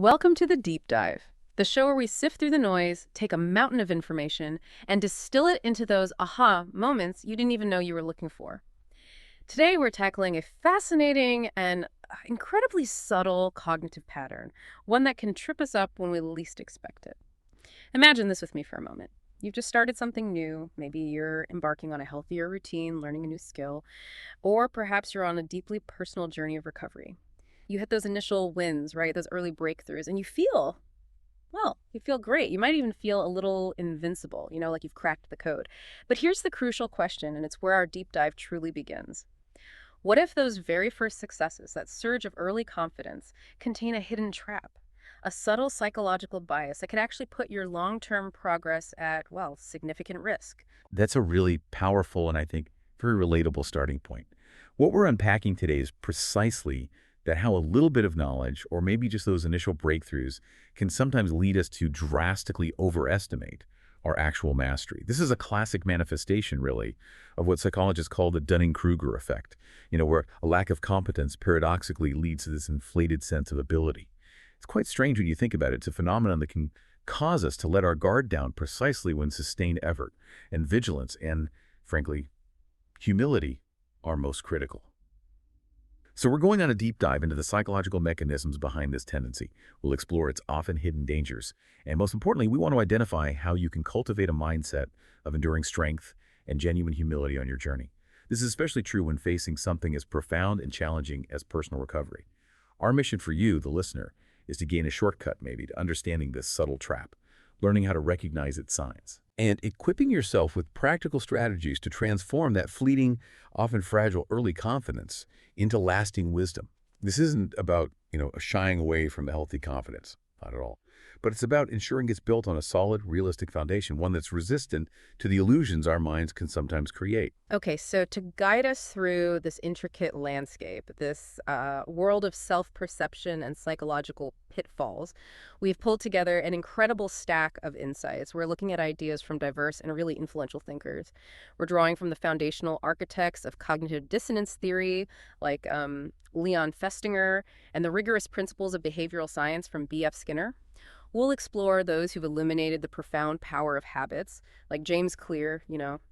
Welcome to the Deep Dive, the show where we sift through the noise, take a mountain of information, and distill it into those aha moments you didn't even know you were looking for. Today, we're tackling a fascinating and incredibly subtle cognitive pattern, one that can trip us up when we least expect it. Imagine this with me for a moment. You've just started something new. Maybe you're embarking on a healthier routine, learning a new skill, or perhaps you're on a deeply personal journey of recovery. You hit those initial wins, right? Those early breakthroughs, and you feel great. You might even feel a little invincible, like you've cracked the code. But here's the crucial question, and it's where our deep dive truly begins. What if those very first successes, that surge of early confidence, contain a hidden trap? A subtle psychological bias that could actually put your long-term progress at, significant risk. That's a really powerful and I think very relatable starting point. What we're unpacking today is precisely that how a little bit of knowledge, or maybe just those initial breakthroughs, can sometimes lead us to drastically overestimate our actual mastery. This is a classic manifestation, really, of what psychologists call the Dunning-Kruger effect, where a lack of competence paradoxically leads to this inflated sense of ability. It's quite strange when you think about it. It's a phenomenon that can cause us to let our guard down precisely when sustained effort and vigilance and, frankly, humility are most critical. So we're going on a deep dive into the psychological mechanisms behind this tendency. We'll explore its often hidden dangers. And most importantly, we want to identify how you can cultivate a mindset of enduring strength and genuine humility on your journey. This is especially true when facing something as profound and challenging as personal recovery. Our mission for you, the listener, is to gain a shortcut maybe to understanding this subtle trap, learning how to recognize its signs, and equipping yourself with practical strategies to transform that fleeting, often fragile early confidence into lasting wisdom. This isn't about, shying away from healthy confidence, not at all. But it's about ensuring it's built on a solid, realistic foundation, one that's resistant to the illusions our minds can sometimes create. Okay, so to guide us through this intricate landscape, this world of self-perception and psychological pitfalls, we've pulled together an incredible stack of insights. We're looking at ideas from diverse and really influential thinkers. We're drawing from the foundational architects of cognitive dissonance theory, like Leon Festinger, and the rigorous principles of behavioral science from B.F. Skinner. We'll explore those who've illuminated the profound power of habits, like James Clear,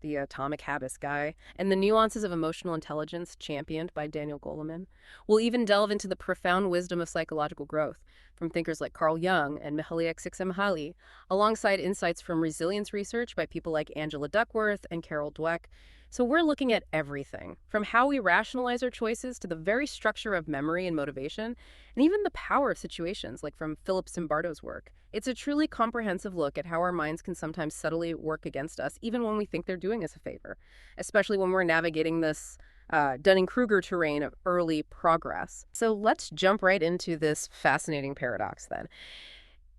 the atomic habits guy, and the nuances of emotional intelligence championed by Daniel Goleman. We'll even delve into the profound wisdom of psychological growth from thinkers like Carl Jung and Mihaly Csikszentmihalyi, alongside insights from resilience research by people like Angela Duckworth and Carol Dweck. So we're looking at everything, from how we rationalize our choices to the very structure of memory and motivation, and even the power of situations, like from Philip Zimbardo's work. It's a truly comprehensive look at how our minds can sometimes subtly work against us, even when we think they're doing us a favor, especially when we're navigating this Dunning-Kruger terrain of early progress. So let's jump right into this fascinating paradox then.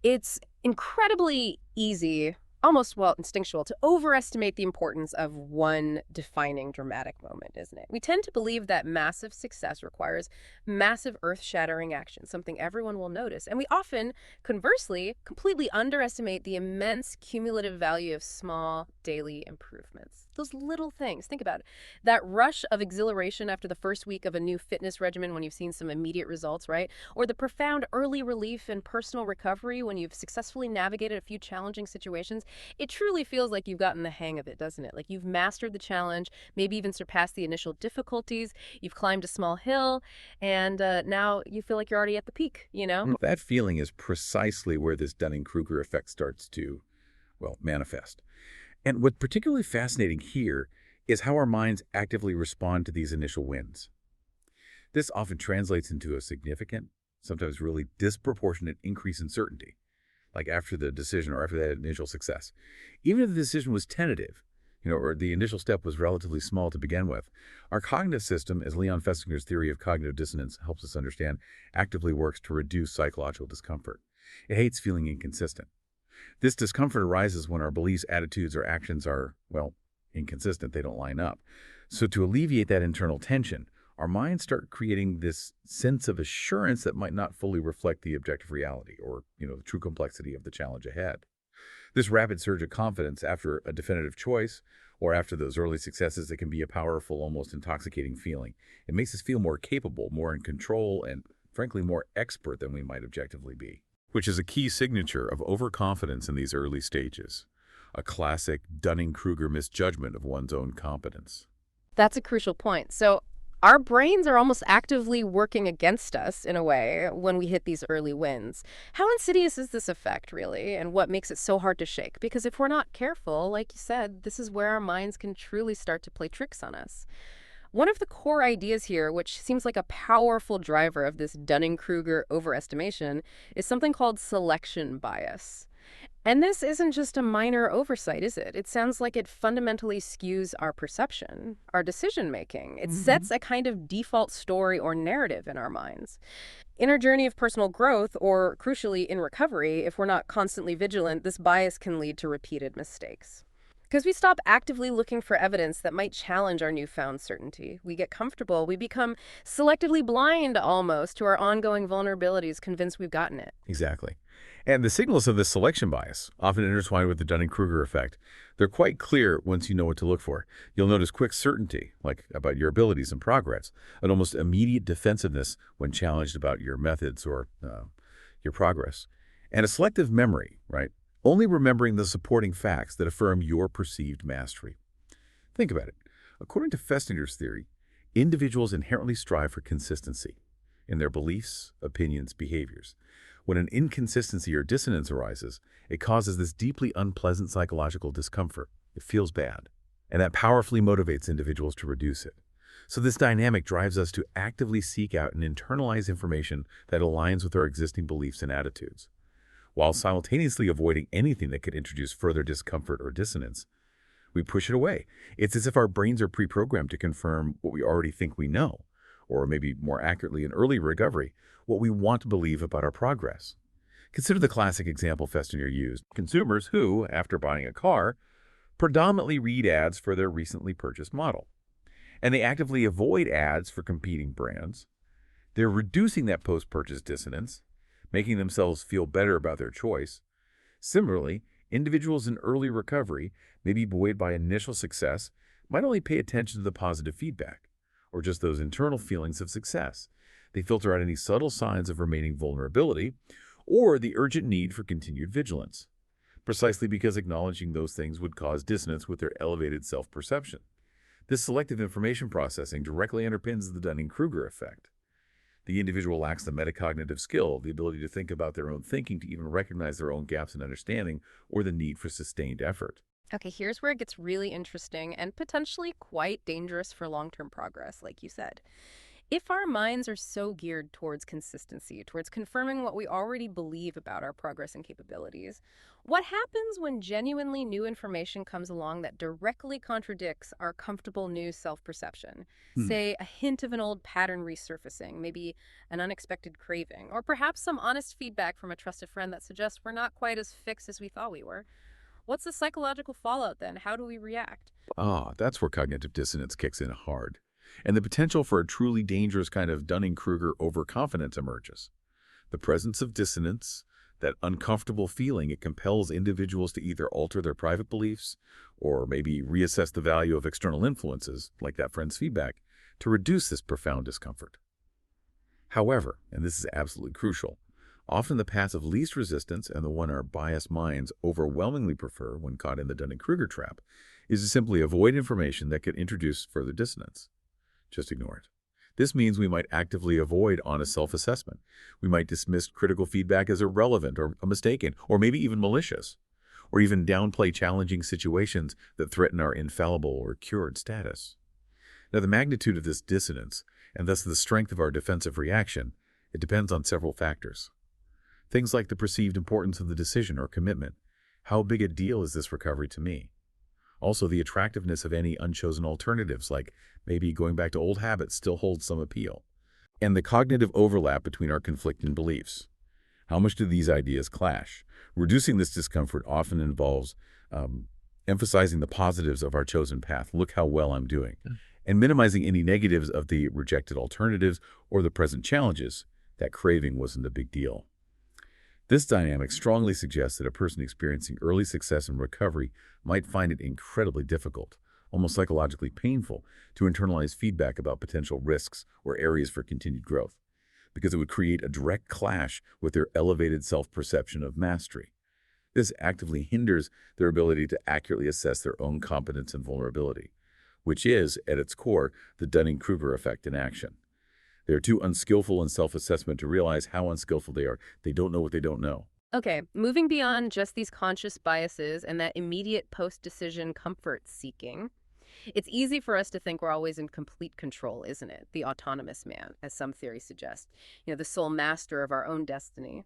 It's incredibly easy, almost, instinctual, to overestimate the importance of one defining dramatic moment, isn't it? We tend to believe that massive success requires massive earth-shattering action, something everyone will notice. And we often, conversely, completely underestimate the immense cumulative value of small daily improvements. Those little things. Think about it. That rush of exhilaration after the first week of a new fitness regimen when you've seen some immediate results, right? Or the profound early relief and personal recovery when you've successfully navigated a few challenging situations. It truly feels like you've gotten the hang of it, doesn't it? Like you've mastered the challenge, maybe even surpassed the initial difficulties, you've climbed a small hill, and now you feel like you're already at the peak. That feeling is precisely where this Dunning-Kruger effect starts to, manifest. And what's particularly fascinating here is how our minds actively respond to these initial wins. This often translates into a significant, sometimes really disproportionate increase in certainty, like after the decision or after that initial success. Even if the decision was tentative, or the initial step was relatively small to begin with, our cognitive system, as Leon Festinger's theory of cognitive dissonance helps us understand, actively works to reduce psychological discomfort. It hates feeling inconsistent. This discomfort arises when our beliefs, attitudes, or actions are, inconsistent. They don't line up. So to alleviate that internal tension, our minds start creating this sense of assurance that might not fully reflect the objective reality or, the true complexity of the challenge ahead. This rapid surge of confidence after a definitive choice or after those early successes, it can be a powerful, almost intoxicating feeling. It makes us feel more capable, more in control, and frankly, more expert than we might objectively be. which is a key signature of overconfidence in these early stages, a classic Dunning-Kruger misjudgment of one's own competence. That's a crucial point. So, our brains are almost actively working against us in a way when we hit these early wins. How insidious is this effect, really, and what makes it so hard to shake? Because if we're not careful, like you said, this is where our minds can truly start to play tricks on us. One of the core ideas here, which seems like a powerful driver of this Dunning-Kruger overestimation, is something called selection bias. And this isn't just a minor oversight, is it? It sounds like it fundamentally skews our perception, our decision making. It sets a kind of default story or narrative in our minds. In our journey of personal growth, or crucially in recovery, if we're not constantly vigilant, this bias can lead to repeated mistakes. Because we stop actively looking for evidence that might challenge our newfound certainty. We get comfortable. We become selectively blind almost to our ongoing vulnerabilities, convinced we've gotten it. Exactly. And the signals of this selection bias, often intertwined with the Dunning-Kruger effect, they're quite clear once you know what to look for. You'll notice quick certainty, like about your abilities and progress, an almost immediate defensiveness when challenged about your methods or your progress, and a selective memory, right? Only remembering the supporting facts that affirm your perceived mastery. Think about it. According to Festinger's theory, individuals inherently strive for consistency in their beliefs, opinions, behaviors. When an inconsistency or dissonance arises, it causes this deeply unpleasant psychological discomfort. It feels bad, and that powerfully motivates individuals to reduce it. So this dynamic drives us to actively seek out and internalize information that aligns with our existing beliefs and attitudes, while simultaneously avoiding anything that could introduce further discomfort or dissonance. We push it away. It's as if our brains are pre-programmed to confirm what we already think we know, or maybe more accurately in early recovery, what we want to believe about our progress. Consider the classic example Festinger used. Consumers who, after buying a car, predominantly read ads for their recently purchased model, and they actively avoid ads for competing brands. They're reducing that post-purchase dissonance, making themselves feel better about their choice. Similarly, individuals in early recovery, maybe buoyed by initial success, might only pay attention to the positive feedback, or just those internal feelings of success. They filter out any subtle signs of remaining vulnerability or the urgent need for continued vigilance, precisely because acknowledging those things would cause dissonance with their elevated self-perception. This selective information processing directly underpins the Dunning-Kruger effect. The individual lacks the metacognitive skill, the ability to think about their own thinking, to even recognize their own gaps in understanding, or the need for sustained effort. Okay, here's where it gets really interesting and potentially quite dangerous for long-term progress, like you said. If our minds are so geared towards consistency, towards confirming what we already believe about our progress and capabilities, what happens when genuinely new information comes along that directly contradicts our comfortable new self-perception? Hmm. Say, a hint of an old pattern resurfacing, maybe an unexpected craving, or perhaps some honest feedback from a trusted friend that suggests we're not quite as fixed as we thought we were. What's the psychological fallout then? How do we react? That's where cognitive dissonance kicks in hard, and the potential for a truly dangerous kind of Dunning-Kruger overconfidence emerges. The presence of dissonance, that uncomfortable feeling, it compels individuals to either alter their private beliefs or maybe reassess the value of external influences, like that friend's feedback, to reduce this profound discomfort. However, and this is absolutely crucial, often the path of least resistance, and the one our biased minds overwhelmingly prefer when caught in the Dunning-Kruger trap, is to simply avoid information that could introduce further dissonance. Just ignore it. This means we might actively avoid honest self-assessment. We might dismiss critical feedback as irrelevant or mistaken, or maybe even malicious, or even downplay challenging situations that threaten our infallible or cured status. Now, the magnitude of this dissonance, and thus the strength of our defensive reaction, it depends on several factors. Things like the perceived importance of the decision or commitment. How big a deal is this recovery to me? Also, the attractiveness of any unchosen alternatives, like maybe going back to old habits, still holds some appeal. And the cognitive overlap between our conflicting beliefs. How much do these ideas clash? Reducing this discomfort often involves emphasizing the positives of our chosen path. Look how well I'm doing. And minimizing any negatives of the rejected alternatives or the present challenges. That craving wasn't a big deal. This dynamic strongly suggests that a person experiencing early success in recovery might find it incredibly difficult, almost psychologically painful, to internalize feedback about potential risks or areas for continued growth, because it would create a direct clash with their elevated self-perception of mastery. This actively hinders their ability to accurately assess their own competence and vulnerability, which is, at its core, the Dunning-Kruger effect in action. They are too unskillful in self-assessment to realize how unskillful they are. They don't know what they don't know. Okay, moving beyond just these conscious biases and that immediate post-decision comfort seeking, it's easy for us to think we're always in complete control, isn't it? The autonomous man, as some theories suggest, the sole master of our own destiny.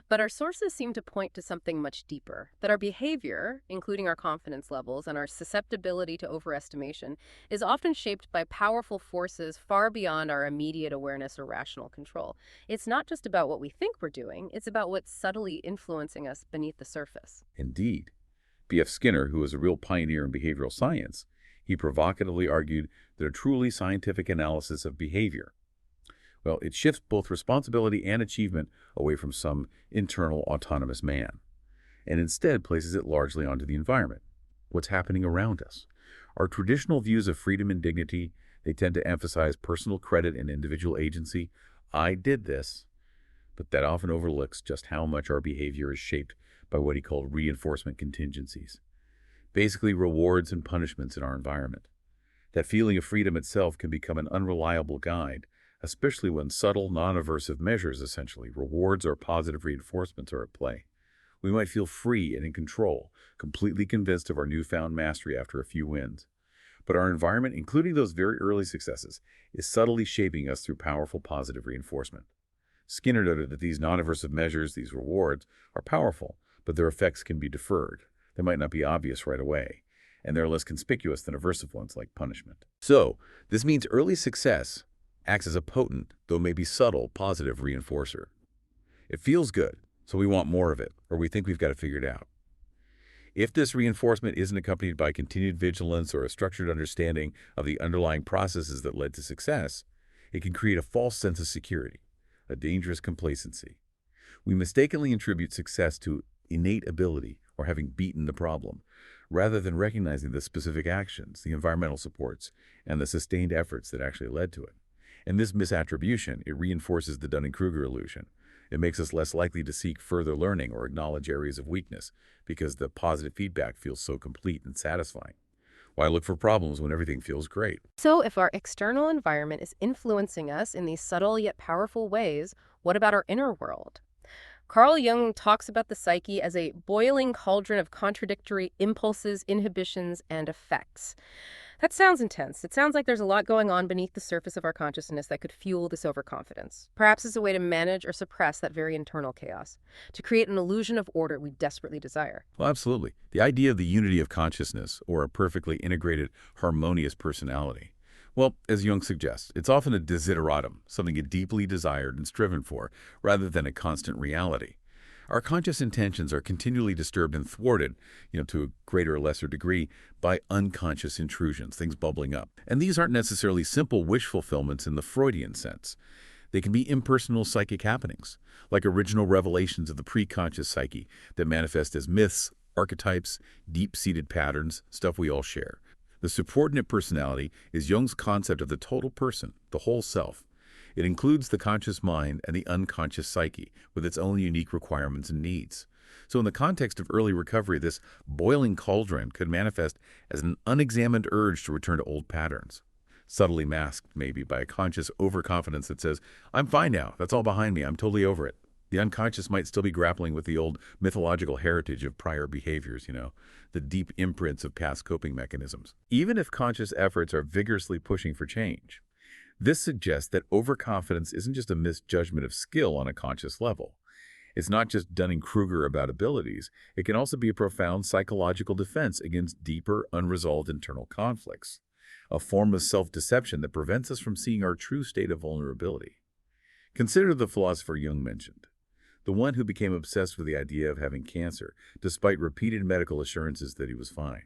But our sources seem to point to something much deeper, that our behavior, including our confidence levels and our susceptibility to overestimation, is often shaped by powerful forces far beyond our immediate awareness or rational control. It's not just about what we think we're doing, it's about what's subtly influencing us beneath the surface. Indeed. B.F. Skinner, who was a real pioneer in behavioral science, he provocatively argued that a truly scientific analysis of behavior, well, it shifts both responsibility and achievement away from some internal autonomous man, and instead places it largely onto the environment, what's happening around us. Our traditional views of freedom and dignity, they tend to emphasize personal credit and individual agency. I did this, but that often overlooks just how much our behavior is shaped by what he called reinforcement contingencies, basically rewards and punishments in our environment. That feeling of freedom itself can become an unreliable guide, especially when subtle, non-aversive measures, essentially rewards or positive reinforcements, are at play. We might feel free and in control, completely convinced of our newfound mastery after a few wins. But our environment, including those very early successes, is subtly shaping us through powerful positive reinforcement. Skinner noted that these non-aversive measures, these rewards, are powerful, but their effects can be deferred. They might not be obvious right away, and they're less conspicuous than aversive ones like punishment. So, this means early success acts as a potent, though maybe subtle, positive reinforcer. It feels good, so we want more of it, or we think we've got it figured out. If this reinforcement isn't accompanied by continued vigilance or a structured understanding of the underlying processes that led to success, it can create a false sense of security, a dangerous complacency. We mistakenly attribute success to innate ability or having beaten the problem, rather than recognizing the specific actions, the environmental supports, and the sustained efforts that actually led to it. And this misattribution, it reinforces the Dunning-Kruger illusion. It makes us less likely to seek further learning or acknowledge areas of weakness because the positive feedback feels so complete and satisfying. Why look for problems when everything feels great? So, if our external environment is influencing us in these subtle yet powerful ways, what about our inner world? Carl Jung talks about the psyche as a boiling cauldron of contradictory impulses, inhibitions, and effects. That sounds intense. It sounds like there's a lot going on beneath the surface of our consciousness that could fuel this overconfidence. Perhaps as a way to manage or suppress that very internal chaos, to create an illusion of order we desperately desire. Well, absolutely. The idea of the unity of consciousness, or a perfectly integrated, harmonious personality. Well, as Jung suggests, it's often a desideratum, something deeply desired and striven for, rather than a constant reality. Our conscious intentions are continually disturbed and thwarted, to a greater or lesser degree, by unconscious intrusions, things bubbling up. And these aren't necessarily simple wish fulfillments in the Freudian sense. They can be impersonal psychic happenings, like original revelations of the preconscious psyche that manifest as myths, archetypes, deep-seated patterns, stuff we all share. The subordinate personality is Jung's concept of the total person, the whole self. It includes the conscious mind and the unconscious psyche, with its own unique requirements and needs. So in the context of early recovery, this boiling cauldron could manifest as an unexamined urge to return to old patterns, subtly masked maybe by a conscious overconfidence that says, I'm fine now, that's all behind me, I'm totally over it. The unconscious might still be grappling with the old mythological heritage of prior behaviors, the deep imprints of past coping mechanisms. Even if conscious efforts are vigorously pushing for change, this suggests that overconfidence isn't just a misjudgment of skill on a conscious level. It's not just Dunning-Kruger about abilities. It can also be a profound psychological defense against deeper, unresolved internal conflicts, a form of self-deception that prevents us from seeing our true state of vulnerability. Consider the philosopher Jung mentioned, the one who became obsessed with the idea of having cancer, despite repeated medical assurances that he was fine.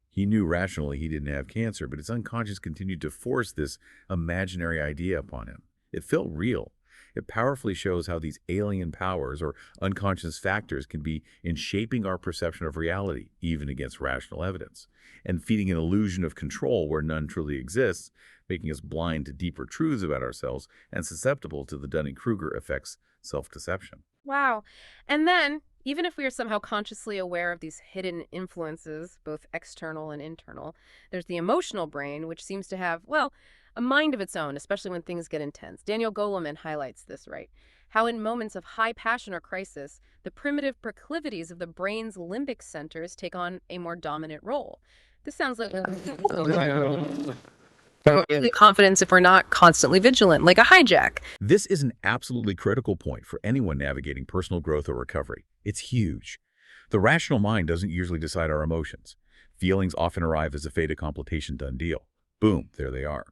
He knew rationally he didn't have cancer, but his unconscious continued to force this imaginary idea upon him. It felt real. It powerfully shows how these alien powers or unconscious factors can be in shaping our perception of reality, even against rational evidence, and feeding an illusion of control where none truly exists, making us blind to deeper truths about ourselves and susceptible to the Dunning-Kruger effect's self-deception. Wow. And then, even if we are somehow consciously aware of these hidden influences, both external and internal, there's the emotional brain, which seems to have, well, a mind of its own, especially when things get intense. Daniel Goleman highlights this, right? How in moments of high passion or crisis, the primitive proclivities of the brain's limbic centers take on a more dominant role. This sounds like confidence if we're not constantly vigilant, like a hijack. This is an absolutely critical point for anyone navigating personal growth or recovery. It's huge. The rational mind doesn't usually decide our emotions. Feelings often arrive as a fait accompli done deal. Boom, there they are.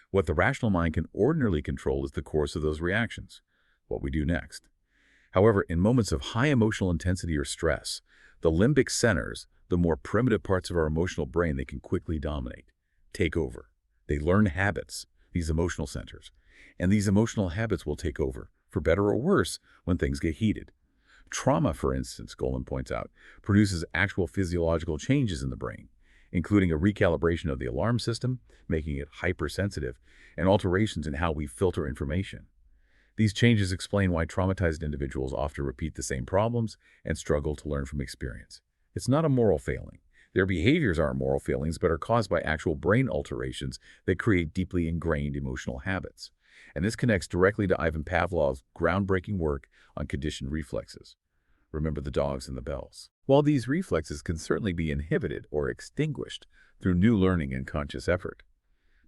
What the rational mind can ordinarily control is the course of those reactions, what we do next. However, in moments of high emotional intensity or stress, the limbic centers, the more primitive parts of our emotional brain, they can quickly dominate, take over. They learn habits, these emotional centers, and these emotional habits will take over, for better or worse, when things get heated. Trauma, for instance, Golan points out, produces actual physiological changes in the brain, including a recalibration of the alarm system, making it hypersensitive, and alterations in how we filter information. These changes explain why traumatized individuals often repeat the same problems and struggle to learn from experience. It's not a moral failing. Their behaviors aren't moral failings, but are caused by actual brain alterations that create deeply ingrained emotional habits. And this connects directly to Ivan Pavlov's groundbreaking work on conditioned reflexes. Remember the dogs and the bells. While these reflexes can certainly be inhibited or extinguished through new learning and conscious effort,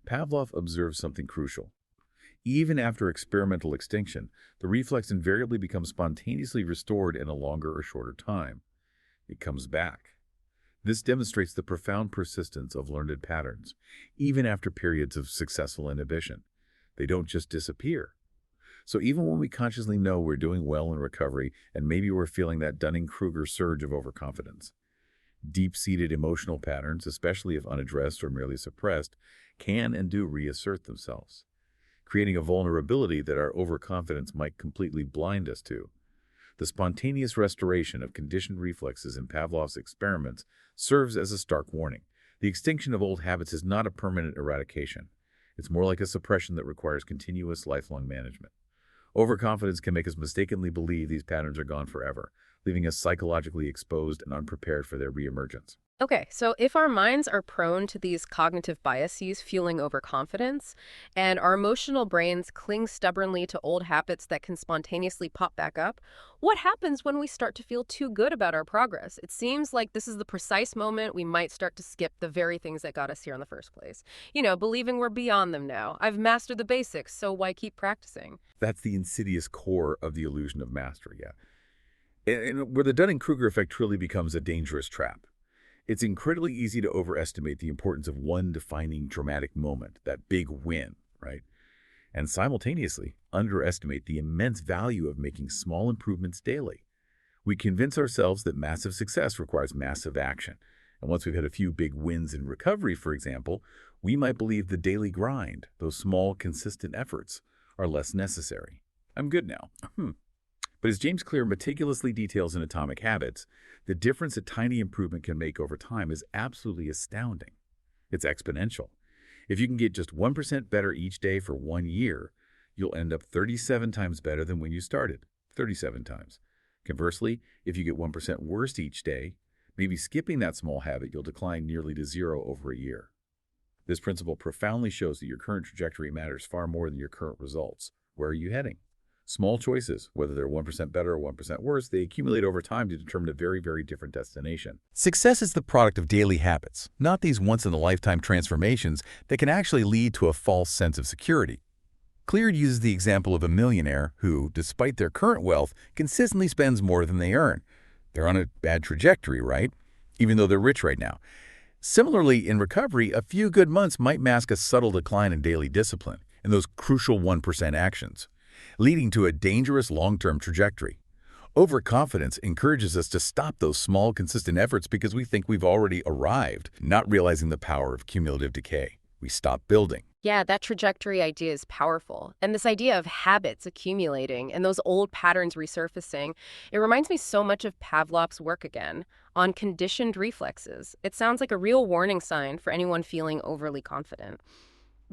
Pavlov observed something crucial. Even after experimental extinction, the reflex invariably becomes spontaneously restored in a longer or shorter time. It comes back. This demonstrates the profound persistence of learned patterns, even after periods of successful inhibition. They don't just disappear. So even when we consciously know we're doing well in recovery and maybe we're feeling that Dunning-Kruger surge of overconfidence, deep-seated emotional patterns, especially if unaddressed or merely suppressed, can and do reassert themselves, creating a vulnerability that our overconfidence might completely blind us to. The spontaneous restoration of conditioned reflexes in Pavlov's experiments serves as a stark warning. The extinction of old habits is not a permanent eradication. It's more like a suppression that requires continuous lifelong management. Overconfidence can make us mistakenly believe these patterns are gone forever, leaving us psychologically exposed and unprepared for their reemergence. Okay, so if our minds are prone to these cognitive biases fueling overconfidence, and our emotional brains cling stubbornly to old habits that can spontaneously pop back up, what happens when we start to feel too good about our progress? It seems like this is the precise moment we might start to skip the very things that got us here in the first place. Believing we're beyond them now. I've mastered the basics, so why keep practicing? That's the insidious core of the illusion of mastery, yeah. And where the Dunning-Kruger effect truly becomes a dangerous trap. It's incredibly easy to overestimate the importance of one defining dramatic moment, that big win, right? And simultaneously underestimate the immense value of making small improvements daily. We convince ourselves that massive success requires massive action. And once we've had a few big wins in recovery, for example, we might believe the daily grind, those small, consistent efforts, are less necessary. I'm good now. But as James Clear meticulously details in Atomic Habits, the difference a tiny improvement can make over time is absolutely astounding. It's exponential. If you can get just 1% better each day for 1 year, you'll end up 37 times better than when you started, 37 times. Conversely, if you get 1% worse each day, maybe skipping that small habit, you'll decline nearly to zero over a year. This principle profoundly shows that your current trajectory matters far more than your current results. Where are you heading? Small choices, whether they're 1% better or 1% worse, they accumulate over time to determine a very, very different destination. Success is the product of daily habits, not these once-in-a-lifetime transformations that can actually lead to a false sense of security. Cleared uses the example of a millionaire who, despite their current wealth, consistently spends more than they earn. They're on a bad trajectory, right? Even though they're rich right now. Similarly, in recovery, a few good months might mask a subtle decline in daily discipline and those crucial 1% actions, leading to a dangerous long-term trajectory. Overconfidence encourages us to stop those small, consistent efforts because we think we've already arrived, not realizing the power of cumulative decay. We stop building. Yeah, that trajectory idea is powerful. And this idea of habits accumulating and those old patterns resurfacing, it reminds me so much of Pavlov's work again on conditioned reflexes. It sounds like a real warning sign for anyone feeling overly confident.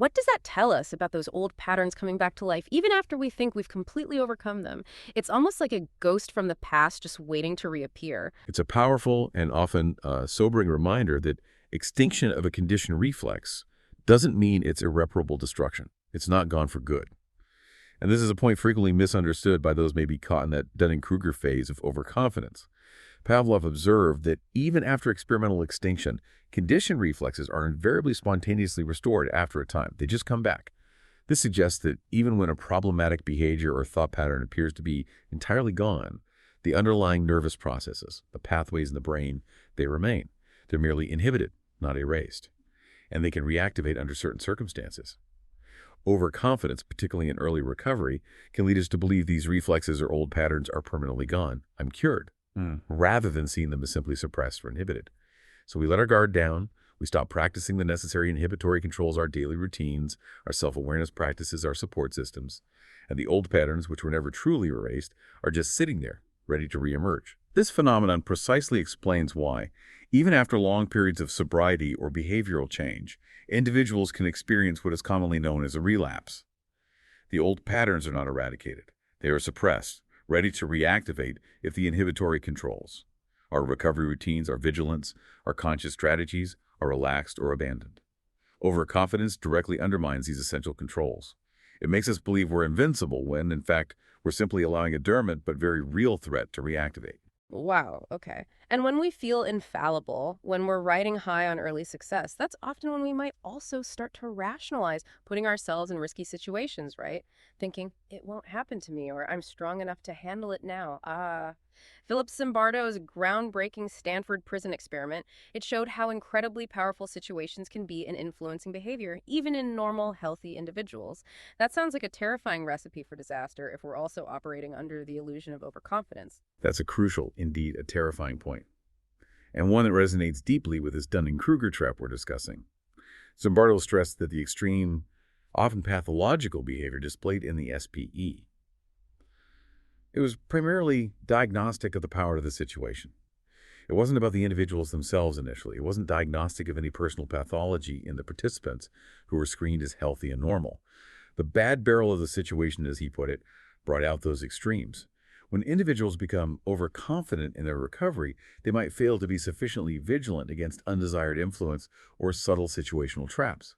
What does that tell us about those old patterns coming back to life, even after we think we've completely overcome them? It's almost like a ghost from the past just waiting to reappear. It's a powerful and often sobering reminder that extinction of a conditioned reflex doesn't mean it's irreparable destruction. It's not gone for good. And this is a point frequently misunderstood by those maybe caught in that Dunning-Kruger phase of overconfidence. Pavlov observed that even after experimental extinction, conditioned reflexes are invariably spontaneously restored after a time. They just come back. This suggests that even when a problematic behavior or thought pattern appears to be entirely gone, the underlying nervous processes, the pathways in the brain, they remain. They're merely inhibited, not erased. And they can reactivate under certain circumstances. Overconfidence, particularly in early recovery, can lead us to believe these reflexes or old patterns are permanently gone. I'm cured, rather than seeing them as simply suppressed or inhibited. So we let our guard down. We stop practicing the necessary inhibitory controls, our daily routines, our self-awareness practices, our support systems. And the old patterns, which were never truly erased, are just sitting there, ready to reemerge. This phenomenon precisely explains why, even after long periods of sobriety or behavioral change, individuals can experience what is commonly known as a relapse. The old patterns are not eradicated. They are suppressed, ready to reactivate if the inhibitory controls, our recovery routines, our vigilance, our conscious strategies, are relaxed or abandoned. Overconfidence directly undermines these essential controls. It makes us believe we're invincible when, in fact, we're simply allowing a dormant but very real threat to reactivate. Wow, okay. And when we feel infallible, when we're riding high on early success, that's often when we might also start to rationalize putting ourselves in risky situations, right? Thinking, it won't happen to me, or I'm strong enough to handle it now. Philip Zimbardo's groundbreaking Stanford prison experiment, it showed how incredibly powerful situations can be in influencing behavior, even in normal, healthy individuals. That sounds like a terrifying recipe for disaster if we're also operating under the illusion of overconfidence. That's a crucial, indeed a terrifying point, and one that resonates deeply with this Dunning-Kruger trap we're discussing. Zimbardo stressed that the extreme, often pathological behavior displayed in the SPE, it was primarily diagnostic of the power of the situation. It wasn't about the individuals themselves initially. It wasn't diagnostic of any personal pathology in the participants who were screened as healthy and normal. The bad barrel of the situation, as he put it, brought out those extremes. When individuals become overconfident in their recovery, they might fail to be sufficiently vigilant against undesired influence or subtle situational traps.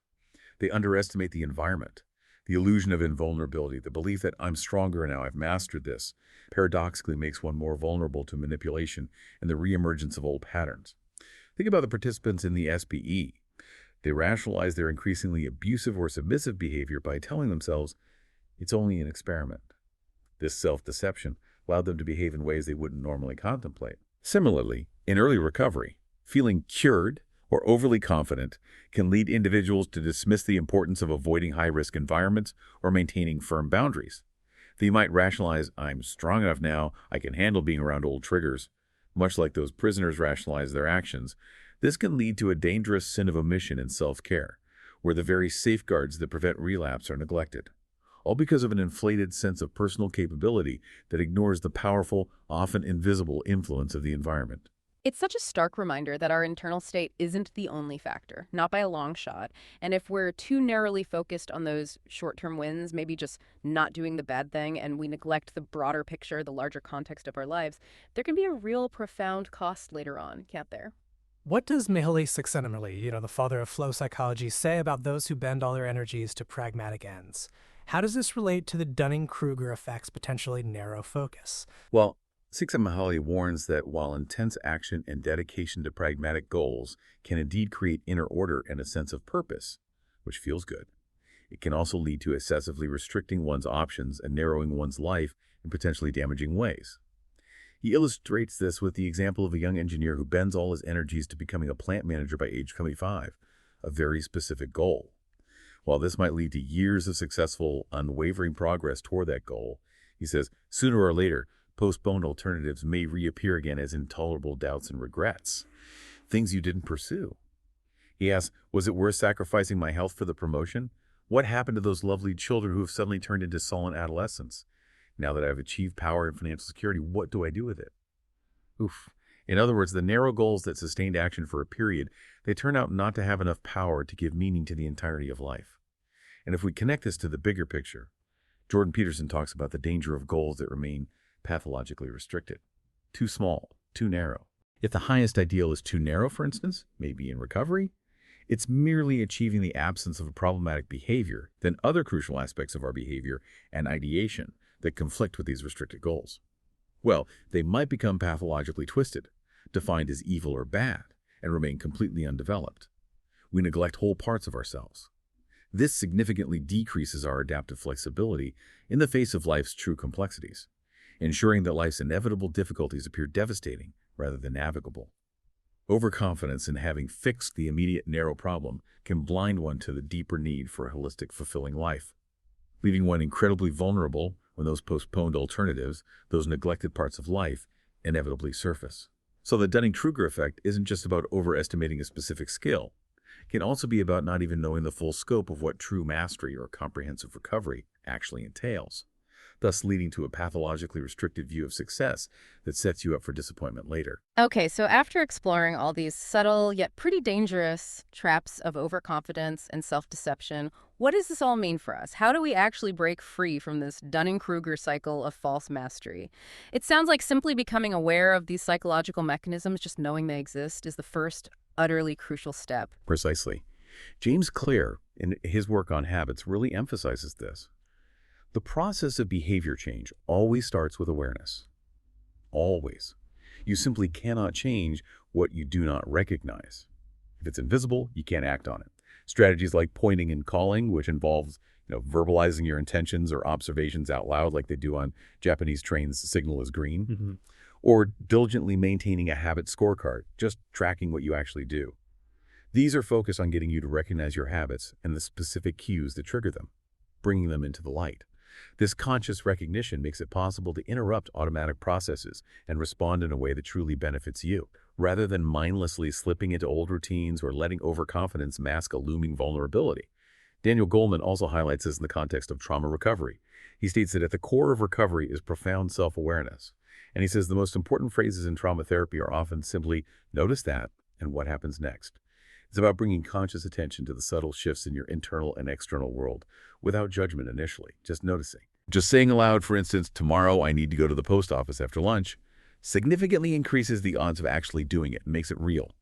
They underestimate the environment, the illusion of invulnerability, the belief that I'm stronger now, I've mastered this, paradoxically makes one more vulnerable to manipulation and the reemergence of old patterns. Think about the participants in the SPE. They rationalize their increasingly abusive or submissive behavior by telling themselves, it's only an experiment. This self-deception allowed them to behave in ways they wouldn't normally contemplate. Similarly, in early recovery, feeling cured or overly confident can lead individuals to dismiss the importance of avoiding high-risk environments or maintaining firm boundaries. They might rationalize, I'm strong enough now, I can handle being around old triggers. Much like those prisoners rationalize their actions, this can lead to a dangerous sin of omission in self-care, where the very safeguards that prevent relapse are neglected, all because of an inflated sense of personal capability that ignores the powerful, often invisible influence of the environment. It's such a stark reminder that our internal state isn't the only factor, not by a long shot. And if we're too narrowly focused on those short-term wins, maybe just not doing the bad thing, and we neglect the broader picture, the larger context of our lives, there can be a real profound cost later on, can't there? What does Mihaly Csikszentmihalyi, the father of flow psychology, say about those who bend all their energies to pragmatic ends? How does this relate to the Dunning-Kruger effect's potentially narrow focus? Well, Csikszentmihalyi warns that while intense action and dedication to pragmatic goals can indeed create inner order and a sense of purpose, which feels good, it can also lead to excessively restricting one's options and narrowing one's life in potentially damaging ways. He illustrates this with the example of a young engineer who bends all his energies to becoming a plant manager by age 25, a very specific goal. While this might lead to years of successful, unwavering progress toward that goal, he says, sooner or later, postponed alternatives may reappear again as intolerable doubts and regrets, things you didn't pursue. He asks, was it worth sacrificing my health for the promotion? What happened to those lovely children who have suddenly turned into sullen adolescents? Now that I've achieved power and financial security, what do I do with it? Oof. In other words, the narrow goals that sustained action for a period, they turn out not to have enough power to give meaning to the entirety of life. And if we connect this to the bigger picture, Jordan Peterson talks about the danger of goals that remain pathologically restricted. Too small, too narrow. If the highest ideal is too narrow, for instance, maybe in recovery, it's merely achieving the absence of a problematic behavior, then other crucial aspects of our behavior and ideation that conflict with these restricted goals. Well, they might become pathologically twisted, defined as evil or bad, and remain completely undeveloped. We neglect whole parts of ourselves. This significantly decreases our adaptive flexibility in the face of life's true complexities, ensuring that life's inevitable difficulties appear devastating rather than navigable. Overconfidence in having fixed the immediate narrow problem can blind one to the deeper need for a holistic, fulfilling life, leaving one incredibly vulnerable when those postponed alternatives, those neglected parts of life, inevitably surface. So the Dunning-Kruger effect isn't just about overestimating a specific skill. It can also be about not even knowing the full scope of what true mastery or comprehensive recovery actually entails, thus leading to a pathologically restricted view of success that sets you up for disappointment later. Okay, so after exploring all these subtle yet pretty dangerous traps of overconfidence and self-deception, what does this all mean for us? How do we actually break free from this Dunning-Kruger cycle of false mastery? It sounds like simply becoming aware of these psychological mechanisms, just knowing they exist, is the first utterly crucial step. Precisely. James Clear, in his work on habits, really emphasizes this. The process of behavior change always starts with awareness. Always. You simply cannot change what you do not recognize. If it's invisible, you can't act on it. Strategies like pointing and calling, which involves verbalizing your intentions or observations out loud like they do on Japanese trains, signal is green, or diligently maintaining a habit scorecard, just tracking what you actually do. These are focused on getting you to recognize your habits and the specific cues that trigger them, bringing them into the light. This conscious recognition makes it possible to interrupt automatic processes and respond in a way that truly benefits you, rather than mindlessly slipping into old routines or letting overconfidence mask a looming vulnerability. Daniel Goleman also highlights this in the context of trauma recovery. He states that at the core of recovery is profound self-awareness. And he says the most important phrases in trauma therapy are often simply, notice that, and what happens next. It's about bringing conscious attention to the subtle shifts in your internal and external world without judgment initially, just noticing. Just saying aloud, for instance, tomorrow I need to go to the post office after lunch, significantly increases the odds of actually doing it and makes it real.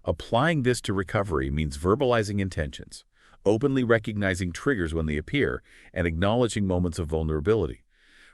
Applying this to recovery means verbalizing intentions, openly recognizing triggers when they appear, and acknowledging moments of vulnerability,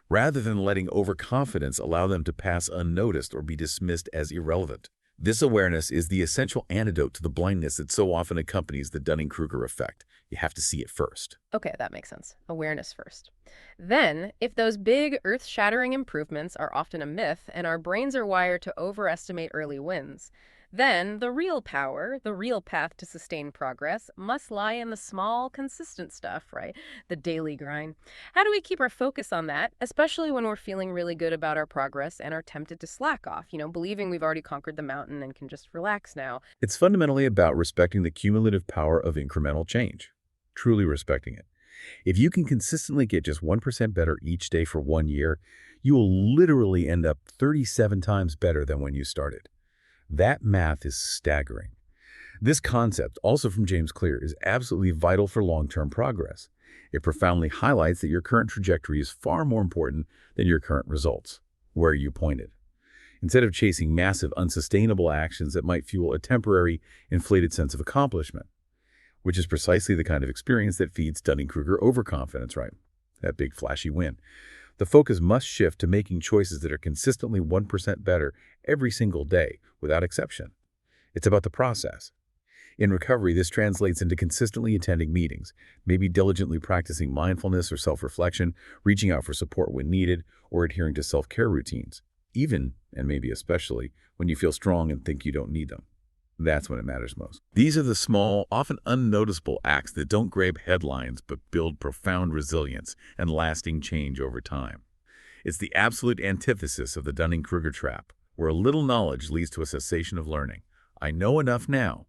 rather than letting overconfidence allow them to pass unnoticed or be dismissed as irrelevant. This awareness is the essential antidote to the blindness that so often accompanies the Dunning-Kruger effect. You have to see it first. Okay, that makes sense. Awareness first. Then, if those big, earth-shattering improvements are often a myth and our brains are wired to overestimate early wins, then the real power, the real path to sustained progress, must lie in the small, consistent stuff, right? The daily grind. How do we keep our focus on that, especially when we're feeling really good about our progress and are tempted to slack off, believing we've already conquered the mountain and can just relax now? It's fundamentally about respecting the cumulative power of incremental change, truly respecting it. If you can consistently get just 1% better each day for 1 year, you will literally end up 37 times better than when you started. That math is staggering. This concept, also from James Clear, is absolutely vital for long-term progress. It profoundly highlights that your current trajectory is far more important than your current results, where you pointed. Instead of chasing massive, unsustainable actions that might fuel a temporary, inflated sense of accomplishment, which is precisely the kind of experience that feeds Dunning-Kruger overconfidence, right? That big, flashy win. The focus must shift to making choices that are consistently 1% better every single day, without exception. It's about the process. In recovery, this translates into consistently attending meetings, maybe diligently practicing mindfulness or self-reflection, reaching out for support when needed, or adhering to self-care routines, even, and maybe especially, when you feel strong and think you don't need them. That's when it matters most. These are the small, often unnoticeable acts that don't grab headlines but build profound resilience and lasting change over time. It's the absolute antithesis of the Dunning-Kruger trap, where a little knowledge leads to a cessation of learning. I know enough now.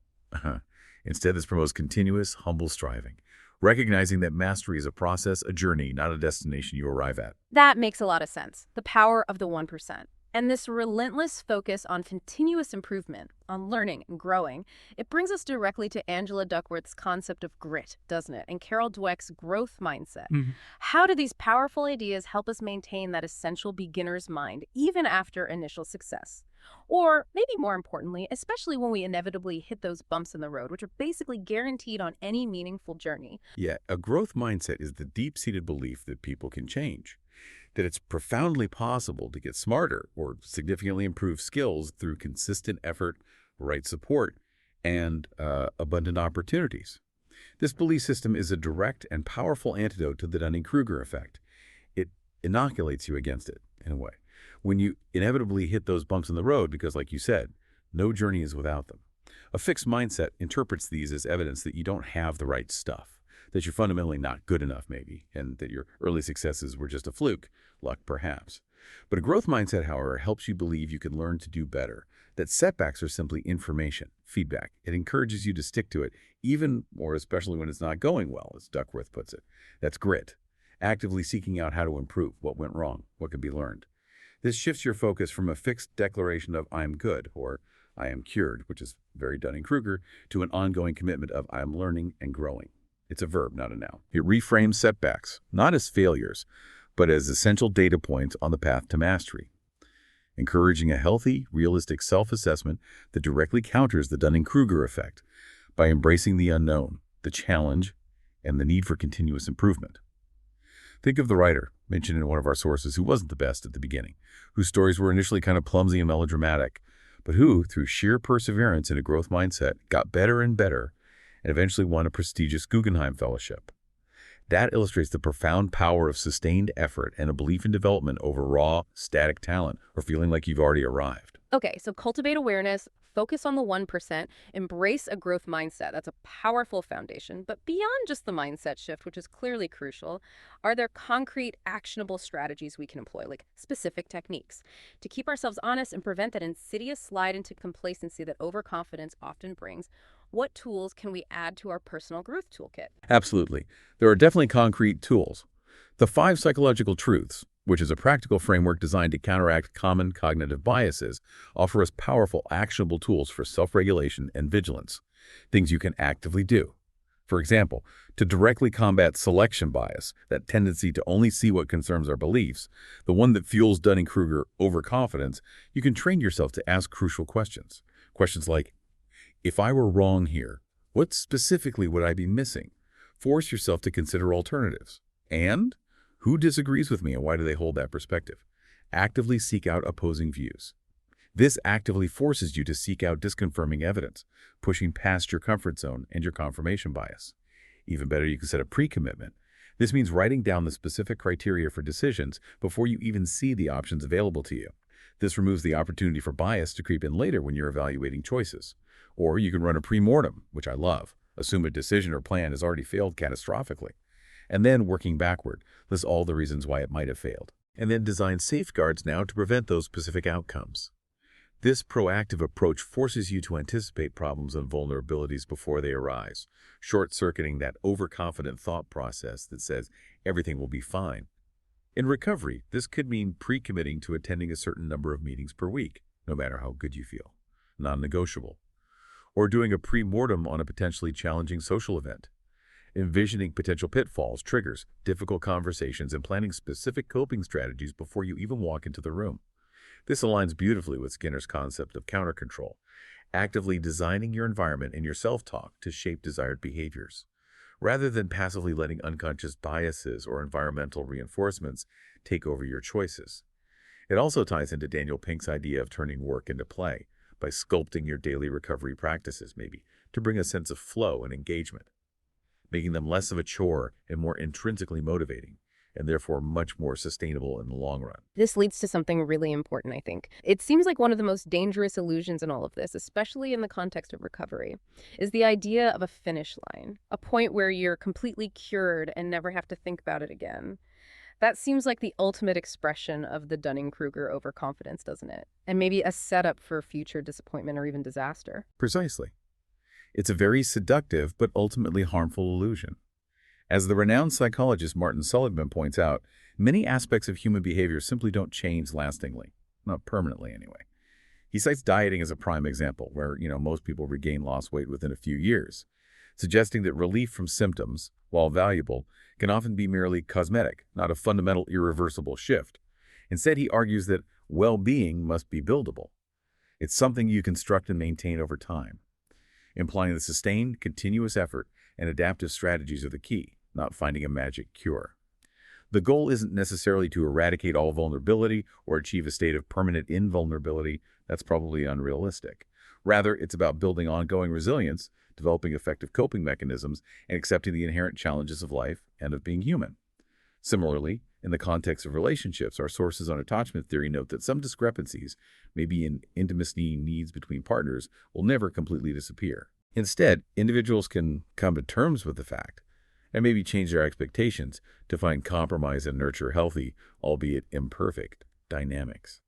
Instead, this promotes continuous, humble striving, recognizing that mastery is a process, a journey, not a destination you arrive at. That makes a lot of sense. The power of the 1%. And this relentless focus on continuous improvement, on learning and growing, it brings us directly to Angela Duckworth's concept of grit, doesn't it? And Carol Dweck's growth mindset. Mhm. How do these powerful ideas help us maintain that essential beginner's mind, even after initial success? Or maybe more importantly, especially when we inevitably hit those bumps in the road, which are basically guaranteed on any meaningful journey. Yeah, a growth mindset is the deep-seated belief that people can change, that it's profoundly possible to get smarter or significantly improve skills through consistent effort, right support, and abundant opportunities. This belief system is a direct and powerful antidote to the Dunning-Kruger effect. It inoculates you against it, in a way, when you inevitably hit those bumps in the road because, like you said, no journey is without them. A fixed mindset interprets these as evidence that you don't have the right stuff, that you're fundamentally not good enough, maybe, and that your early successes were just a fluke, luck perhaps. But a growth mindset, however, helps you believe you can learn to do better, that setbacks are simply information, feedback. It encourages you to stick to it, even or especially when it's not going well, as Duckworth puts it. That's grit, actively seeking out how to improve, what went wrong, what can be learned. This shifts your focus from a fixed declaration of I'm good or I am cured, which is very Dunning-Kruger, to an ongoing commitment of I am learning and growing. It's a verb, not a noun. It reframes setbacks, not as failures, but as essential data points on the path to mastery, encouraging a healthy, realistic self-assessment that directly counters the Dunning-Kruger effect by embracing the unknown, the challenge, and the need for continuous improvement. Think of the writer, mentioned in one of our sources, who wasn't the best at the beginning, whose stories were initially kind of clumsy and melodramatic, but who, through sheer perseverance and a growth mindset, got better and better and eventually won a prestigious Guggenheim Fellowship. That illustrates the profound power of sustained effort and a belief in development over raw, static talent or feeling like you've already arrived. Okay, so cultivate awareness, focus on the 1%, embrace a growth mindset. That's a powerful foundation. But beyond just the mindset shift, which is clearly crucial, are there concrete, actionable strategies we can employ, like specific techniques, to keep ourselves honest and prevent that insidious slide into complacency that overconfidence often brings? What tools can we add to our personal growth toolkit? Absolutely. There are definitely concrete tools. The 5 psychological truths, which is a practical framework designed to counteract common cognitive biases, offer us powerful, actionable tools for self-regulation and vigilance, things you can actively do. For example, to directly combat selection bias, that tendency to only see what concerns our beliefs, the one that fuels Dunning-Kruger overconfidence, you can train yourself to ask crucial questions. Questions like, if I were wrong here, what specifically would I be missing? Force yourself to consider alternatives. And who disagrees with me and why do they hold that perspective? Actively seek out opposing views. This actively forces you to seek out disconfirming evidence, pushing past your comfort zone and your confirmation bias. Even better, you can set a pre-commitment. This means writing down the specific criteria for decisions before you even see the options available to you. This removes the opportunity for bias to creep in later when you're evaluating choices. Or you can run a pre-mortem, which I love. Assume a decision or plan has already failed catastrophically. And then, working backward, list all the reasons why it might have failed. And then design safeguards now to prevent those specific outcomes. This proactive approach forces you to anticipate problems and vulnerabilities before they arise, short-circuiting that overconfident thought process that says everything will be fine. In recovery, this could mean pre-committing to attending a certain number of meetings per week, no matter how good you feel, non-negotiable. Or doing a pre-mortem on a potentially challenging social event, envisioning potential pitfalls, triggers, difficult conversations, and planning specific coping strategies before you even walk into the room. This aligns beautifully with Skinner's concept of counter-control, actively designing your environment and your self-talk to shape desired behaviors, rather than passively letting unconscious biases or environmental reinforcements take over your choices. It also ties into Daniel Pink's idea of turning work into play, by sculpting your daily recovery practices, maybe, to bring a sense of flow and engagement, making them less of a chore and more intrinsically motivating, and therefore much more sustainable in the long run. This leads to something really important, I think. It seems like one of the most dangerous illusions in all of this, especially in the context of recovery, is the idea of a finish line, a point where you're completely cured and never have to think about it again. That seems like the ultimate expression of the Dunning-Kruger overconfidence, doesn't it? And maybe a setup for future disappointment or even disaster. Precisely. It's a very seductive but ultimately harmful illusion. As the renowned psychologist Martin Seligman points out, many aspects of human behavior simply don't change lastingly. not permanently anyway. He cites dieting as a prime example, where, most people regain lost weight within a few years, suggesting that relief from symptoms, while valuable, can often be merely cosmetic, not a fundamental irreversible shift. Instead, he argues that well-being must be buildable. It's something you construct and maintain over time, implying that sustained, continuous effort and adaptive strategies are the key, not finding a magic cure. The goal isn't necessarily to eradicate all vulnerability or achieve a state of permanent invulnerability. That's probably unrealistic. Rather, it's about building ongoing resilience, developing effective coping mechanisms, and accepting the inherent challenges of life and of being human. Similarly, in the context of relationships, our sources on attachment theory note that some discrepancies, maybe in intimacy needs between partners, will never completely disappear. Instead, individuals can come to terms with the fact and maybe change their expectations to find compromise and nurture healthy, albeit imperfect, dynamics.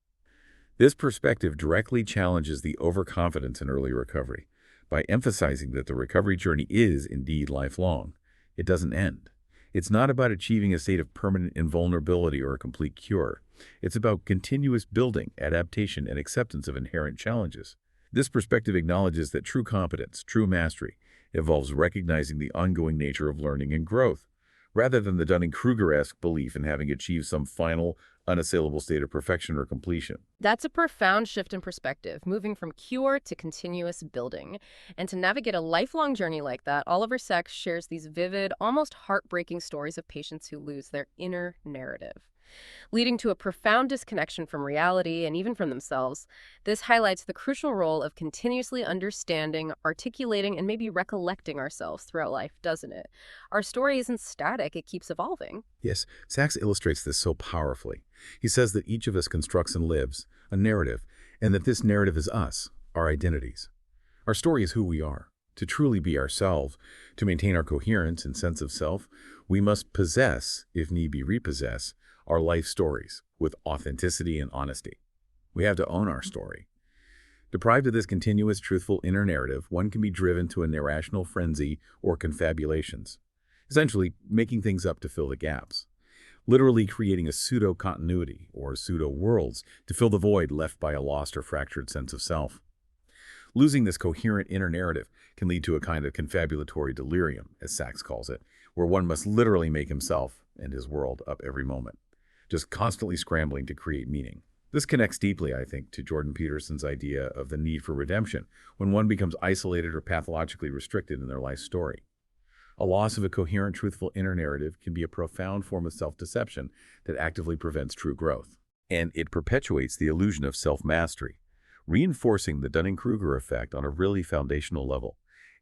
This perspective directly challenges the overconfidence in early recovery by emphasizing that the recovery journey is indeed lifelong. It doesn't end. It's not about achieving a state of permanent invulnerability or a complete cure. It's about continuous building, adaptation, and acceptance of inherent challenges. This perspective acknowledges that true competence, true mastery, involves recognizing the ongoing nature of learning and growth, rather than the Dunning-Kruger-esque belief in having achieved some final, unassailable state of perfection or completion. That's a profound shift in perspective, moving from cure to continuous building. And to navigate a lifelong journey like that, Oliver Sacks shares these vivid, almost heartbreaking stories of patients who lose their inner narrative, leading to a profound disconnection from reality and even from themselves. This highlights the crucial role of continuously understanding, articulating, and maybe recollecting ourselves throughout life, doesn't it? Our story isn't static, it keeps evolving. Yes, Sacks illustrates this so powerfully. He says that each of us constructs and lives a narrative, and that this narrative is us, our identities. Our story is who we are. To truly be ourselves, to maintain our coherence and sense of self, we must possess, if need be repossess, our life stories with authenticity and honesty. We have to own our story. Deprived of this continuous, truthful inner narrative, one can be driven to an irrational frenzy or confabulations, essentially making things up to fill the gaps, literally creating a pseudo-continuity or pseudo-worlds to fill the void left by a lost or fractured sense of self. Losing this coherent inner narrative can lead to a kind of confabulatory delirium, as Sacks calls it, where one must literally make himself and his world up every moment, just constantly scrambling to create meaning. This connects deeply, I think, to Jordan Peterson's idea of the need for redemption when one becomes isolated or pathologically restricted in their life story. A loss of a coherent, truthful inner narrative can be a profound form of self-deception that actively prevents true growth. And it perpetuates the illusion of self-mastery, reinforcing the Dunning-Kruger effect on a really foundational level.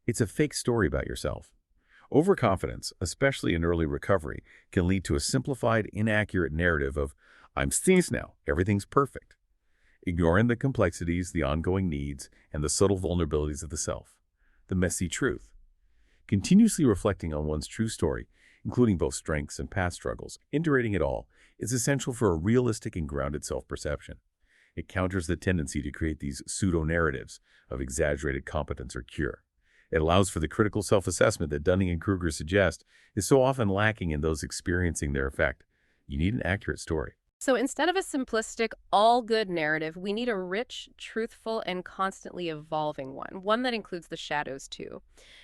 It's a fake story about yourself. Overconfidence, especially in early recovery, can lead to a simplified, inaccurate narrative of, I'm sneezed now, everything's perfect, ignoring the complexities, the ongoing needs, and the subtle vulnerabilities of the self, the messy truth. Continuously reflecting on one's true story, including both strengths and past struggles, integrating it all, is essential for a realistic and grounded self-perception. It counters the tendency to create these pseudo-narratives of exaggerated competence or cure. It allows for the critical self-assessment that Dunning and Kruger suggest is so often lacking in those experiencing their effect. You need an accurate story. So instead of a simplistic, all-good narrative, we need a rich, truthful, and constantly evolving one that includes the shadows too.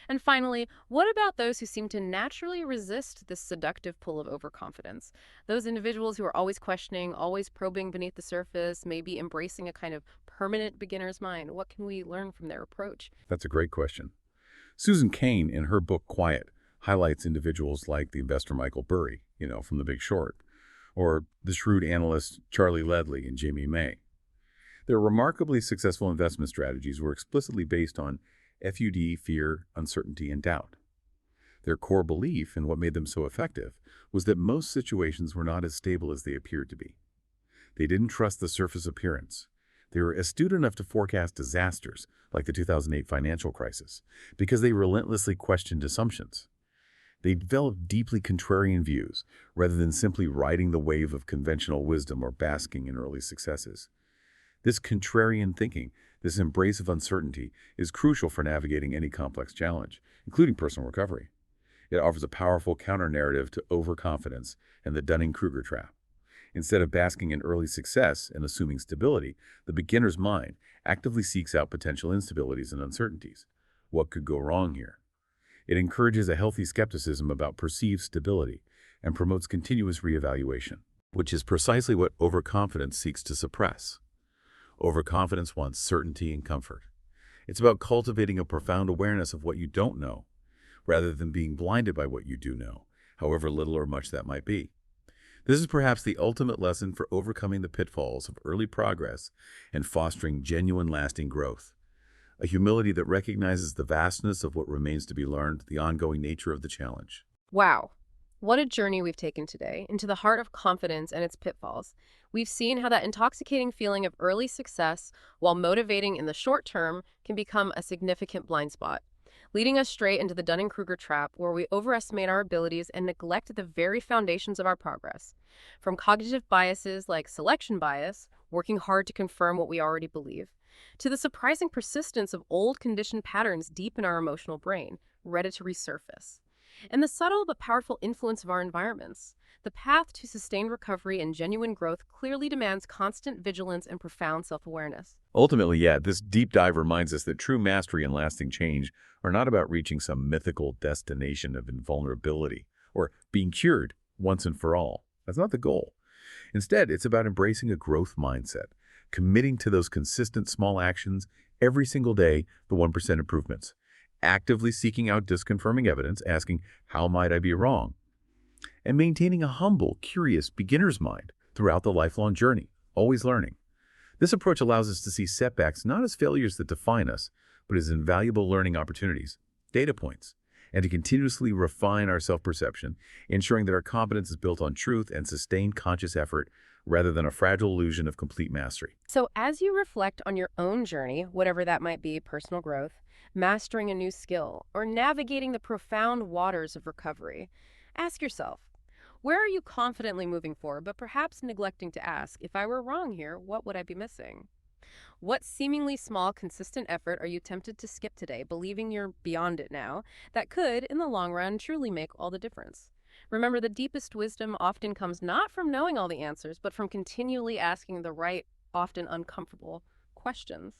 And finally, what about those who seem to naturally resist this seductive pull of overconfidence? Those individuals who are always questioning, always probing beneath the surface, maybe embracing a kind of permanent beginner's mind. What can we learn from their approach? That's a great question. Susan Cain, in her book Quiet, highlights individuals like the investor Michael Burry, from The Big Short, or the shrewd analyst Charlie Ledley and Jamie May. Their remarkably successful investment strategies were explicitly based on FUD, fear, uncertainty, and doubt. Their core belief, and what made them so effective, was that most situations were not as stable as they appeared to be. They didn't trust the surface appearance. They were astute enough to forecast disasters, like the 2008 financial crisis, because they relentlessly questioned assumptions. They developed deeply contrarian views, rather than simply riding the wave of conventional wisdom or basking in early successes. This contrarian thinking, this embrace of uncertainty, is crucial for navigating any complex challenge, including personal recovery. It offers a powerful counter-narrative to overconfidence and the Dunning-Kruger trap. Instead of basking in early success and assuming stability, the beginner's mind actively seeks out potential instabilities and uncertainties. What could go wrong here? It encourages a healthy skepticism about perceived stability and promotes continuous reevaluation, which is precisely what overconfidence seeks to suppress. Overconfidence wants certainty and comfort. It's about cultivating a profound awareness of what you don't know, rather than being blinded by what you do know, however little or much that might be. This is perhaps the ultimate lesson for overcoming the pitfalls of early progress and fostering genuine lasting growth. A humility that recognizes the vastness of what remains to be learned, the ongoing nature of the challenge. Wow. What a journey we've taken today into the heart of confidence and its pitfalls. We've seen how that intoxicating feeling of early success, while motivating in the short term, can become a significant blind spot, leading us straight into the Dunning-Kruger trap where we overestimate our abilities and neglect the very foundations of our progress. From cognitive biases like selection bias, working hard to confirm what we already believe, to the surprising persistence of old conditioned patterns deep in our emotional brain, ready to resurface. And the subtle but powerful influence of our environments. The path to sustained recovery and genuine growth clearly demands constant vigilance and profound self-awareness. Ultimately, this deep dive reminds us that true mastery and lasting change are not about reaching some mythical destination of invulnerability or being cured once and for all. That's not the goal. Instead, it's about embracing a growth mindset, committing to those consistent small actions every single day, the 1% improvements, actively seeking out disconfirming evidence, asking, how might I be wrong? And maintaining a humble, curious beginner's mind throughout the lifelong journey, always learning. This approach allows us to see setbacks not as failures that define us, but as invaluable learning opportunities, data points, and to continuously refine our self-perception, ensuring that our competence is built on truth and sustained conscious effort rather than a fragile illusion of complete mastery. So as you reflect on your own journey, whatever that might be, personal growth, mastering a new skill, or navigating the profound waters of recovery, ask yourself, where are you confidently moving forward, but perhaps neglecting to ask, if I were wrong here, what would I be missing? What seemingly small, consistent effort are you tempted to skip today, believing you're beyond it now, that could, in the long run, truly make all the difference? Remember, the deepest wisdom often comes not from knowing all the answers, but from continually asking the right, often uncomfortable questions.